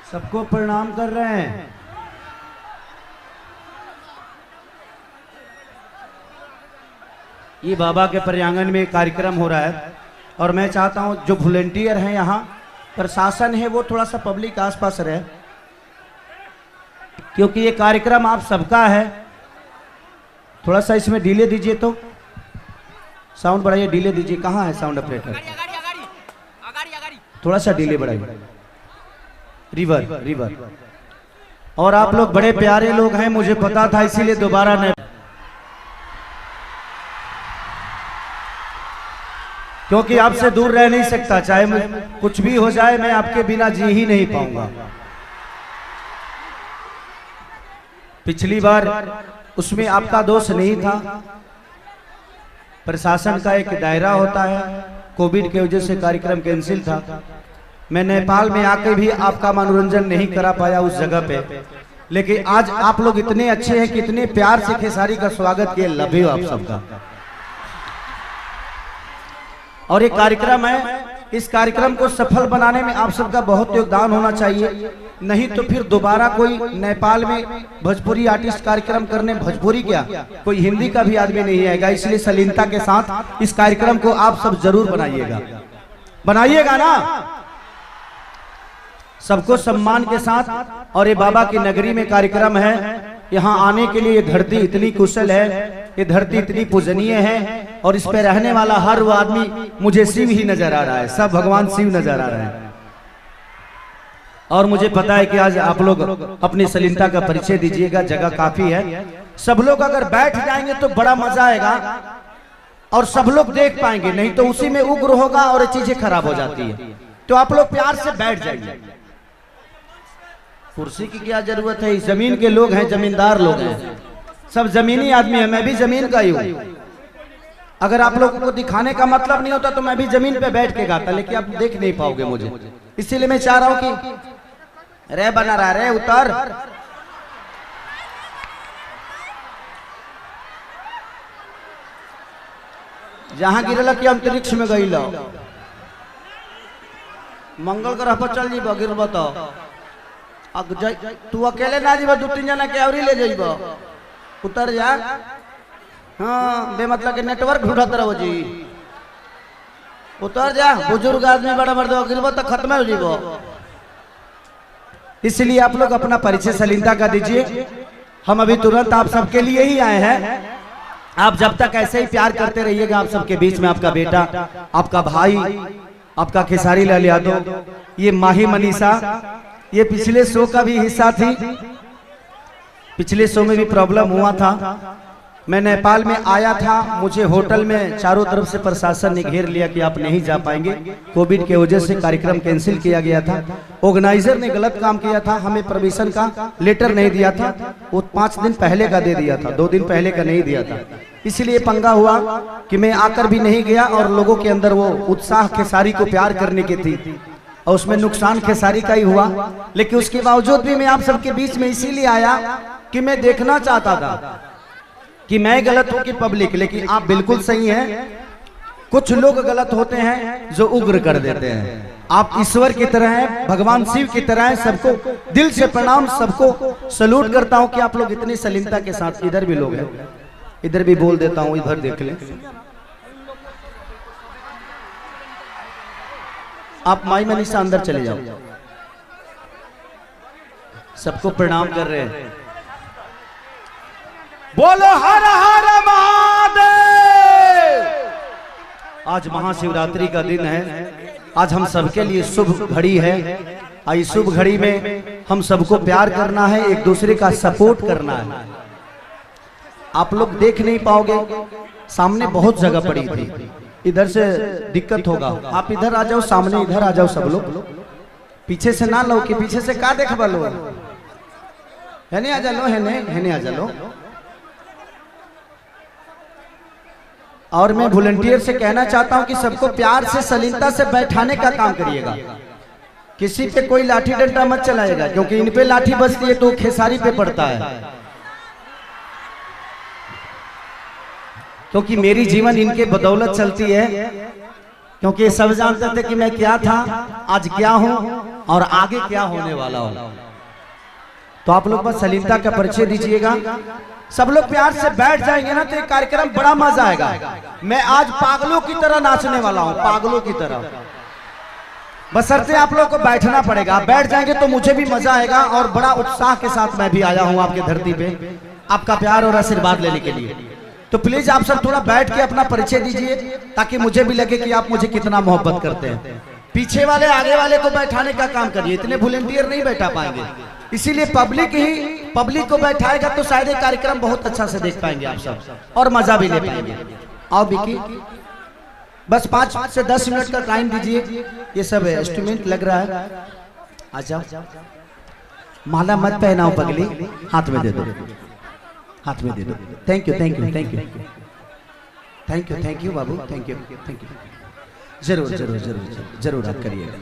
सबको प्रणाम कर रहे हैं। ये बाबा के प्रांगण में कार्यक्रम हो रहा है और मैं चाहता हूं जो वॉलंटियर हैं यहाँ प्रशासन है वो थोड़ा सा पब्लिक आसपास रहे, क्योंकि ये कार्यक्रम आप सबका है। थोड़ा सा इसमें डिले दीजिए, तो साउंड बढ़ाइए, डिले दीजिए। कहाँ है साउंड ऑपरेटर? थोड़ा सा डिले बढ़ाइए। River river. और आप लोग बड़े प्यारे लोग हैं, मुझे पता था, इसीलिए दोबारा नहीं, क्योंकि आपसे दूर रह नहीं सकता। चाहे कुछ भी हो जाए, मैं आपके बिना जी ही नहीं पाऊंगा। पिछली बार उसमें आपका दोष नहीं था, प्रशासन का एक दायरा होता है, कोविड के वजह से कार्यक्रम कैंसिल था। मैं नेपाल में आके भी आपका मनोरंजन नहीं करा पाया उस जगह पे, लेकिन आज आप लोग इतने अच्छे हैं कि इतने प्यार से खेसारी का स्वागत किए। लव यू आप सबका। और ये कार्यक्रम है, इस कार्यक्रम को सफल बनाने में आप सबका बहुत योगदान होना चाहिए, नहीं तो फिर दोबारा कोई नेपाल में भोजपुरी आर्टिस्ट कार्यक्रम करने, भोजपुरी क्या कोई हिंदी का भी आदमी नहीं आएगा। इसलिए सलीनता के साथ इस कार्यक्रम को आप सब जरूर बनाइएगा, बनाइएगा ना, सबको सम्मान के साथ। और ये बाबा की नगरी में कार्यक्रम है, यहाँ आने के लिए ये धरती इतनी कुशल है, ये धरती इतनी पूजनीय है, और इस पे रहने वाला हर वो आदमी मुझे शिव ही नजर आ रहा है, सब भगवान शिव नजर आ रहे हैं। और मुझे पता है कि आज आप लोग अपनी सलीनता का परिचय दीजिएगा, जगह काफी है। सब लोग अगर बैठ जाएंगे तो बड़ा मजा आएगा और सब लोग देख पाएंगे, नहीं तो उसी में उग्र होगा और ये चीजें खराब हो जाती है। तो आप लोग प्यार से बैठ जाइए। कुर्सी की क्या जरूरत है, जमीन के लोग हैं, जमींदार लोग हैं, सब जमीनी आदमी है, मैं भी जमीन का ही हूँ। अगर आप लोगों को दिखाने का मतलब नहीं होता तो मैं भी जमीन पे बैठ के गाता, लेकिन आप देख नहीं पाओगे मुझे, इसीलिए मैं चाह रहा हूं कि रे बना रहा, रे उतर। जहां गिरल कि अंतरिक्ष में गई लो, मंगल ग्रह पर चल जीब, गिरब तो तू अकेले ना जीब, 2-3 जना के और ले जाइब, उतर जा। हाँ बेमतलब के नेटवर्क ढूंढत रहो जी, उतर जा। बुजुर्ग आदमी बड़ा मर्द गिरब तो खत्म हो जीबो। इसलिए आप लोग अपना परिचय सलीनता का दीजिए। हम अभी तुरंत आप सबके लिए ही आए हैं। आप जब तक ऐसे ही प्यार करते रहिएगा, आप सबके बीच में आपका बेटा, आपका भाई, आपका खेसारी लाल यादव, ये माही मनीषा, ये पिछले शो का भी हिस्सा थी। पिछले शो में भी प्रॉब्लम हुआ था, मैं नेपाल में आया था, मुझे होटल में चारों तरफ से प्रशासन ने घेर लिया कि आप नहीं जा पाएंगे, कोविड के वजह से कार्यक्रम कैंसिल किया गया था। ऑर्गेनाइजर ने गलत काम किया था, हमें परमिशन का लेटर नहीं दिया था, वो 5 दिन पहले का दे दिया था, 2 दिन पहले का नहीं दिया था। इसलिए पंगा हुआ कि मैं आकर भी नहीं गया, और लोगों के अंदर वो उत्साह खेसारी को प्यार करने की थी, और उसमें नुकसान खेसारी का ही हुआ। लेकिन उसके बावजूद भी मैं आप सबके बीच में इसीलिए आया कि मैं देखना चाहता था कि मैं गलत हूं कि पब्लिक, लेकिन आप बिल्कुल सही हैं। कुछ लोग गलत होते हैं जो उग्र कर देते हैं, आप ईश्वर की तरह हैं, भगवान शिव की तरह हैं। सबको दिल से प्रणाम, सबको सलूट करता हूं कि आप लोग इतनी सलीनता के साथ। इधर भी लोग हैं, इधर भी बोल देता हूं, इधर देख लें। आप माई मनीषा अंदर चले जाओ। सबको प्रणाम कर रहे हैं, बोलो हर हर महादेव। आज महाशिवरात्रि का दिन है, आज हम सबके लिए शुभ घड़ी है। इस शुभ घड़ी में हम सबको प्यार करना है, एक दूसरे का सपोर्ट करना है। आप लोग देख नहीं पाओगे, सामने बहुत जगह पड़ी थी, इधर से दिक्कत होगा। आप इधर आ जाओ, सामने इधर आ जाओ सब लोग, पीछे से ना लो कि पीछे से का देख बलो, है नहीं आ जा लो, है नहीं आ जा लो। और मैं वॉलंटियर से कहना चाहता हूं कि सबको प्यार से सलीनता से बैठाने का काम करिएगा, किसी पे कोई लाठी डंडा मत चलाएगा, क्योंकि इन पे लाठी बजती है तो खेसारी पे पड़ता है। क्योंकि मेरी जीवन इनके बदौलत चलती है, क्योंकि सब जानते थे कि मैं क्या था, आज क्या हूं। और आगे क्या होने वाला हो। तो आप लोग बस सलीलता का परिचय दीजिएगा। सब लोग प्यार से बैठ जाएंगे ना तो ये कार्यक्रम बड़ा मजा आएगा। मैं आज पागलों की तरह नाचने वाला हूँ, पागलों की तरह। बशर्ते आप लोग को बैठना पड़ेगा। आप बैठ जाएंगे तो मुझे भी मजा आएगा और बड़ा उत्साह के साथ मैं भी आया हूँ आपके धरती पे आपका प्यार और आशीर्वाद लेने के लिए। तो प्लीज आप सब थोड़ा बैठ के अपना परिचय दीजिए ताकि मुझे भी लगे कि आप मुझे कितना मोहब्बत करते हैं। पीछे वाले आगे वाले को बैठाने का काम करिए, इतने वॉलंटियर नहीं बैठा पाएंगे, इसीलिए पब्लिक को बैठाएगा तो शायद ये कार्यक्रम बहुत अच्छा से देख पाएंगे आप सब और मजा भी ले पाएंगे। आओ बिकी, बस 5 से 10 मिनट का टाइम दीजिए। ये सब इंस्ट्रूमेंट लग रहा है। आ जाओ, माला मत पहनाओ पगली, हाथ में दे दो, हाथ में दे दो। Thank you thank you thank you thank you thank you Babu, thank you thank you. जरूर जरूर जरूर जरूर आप करिएगा।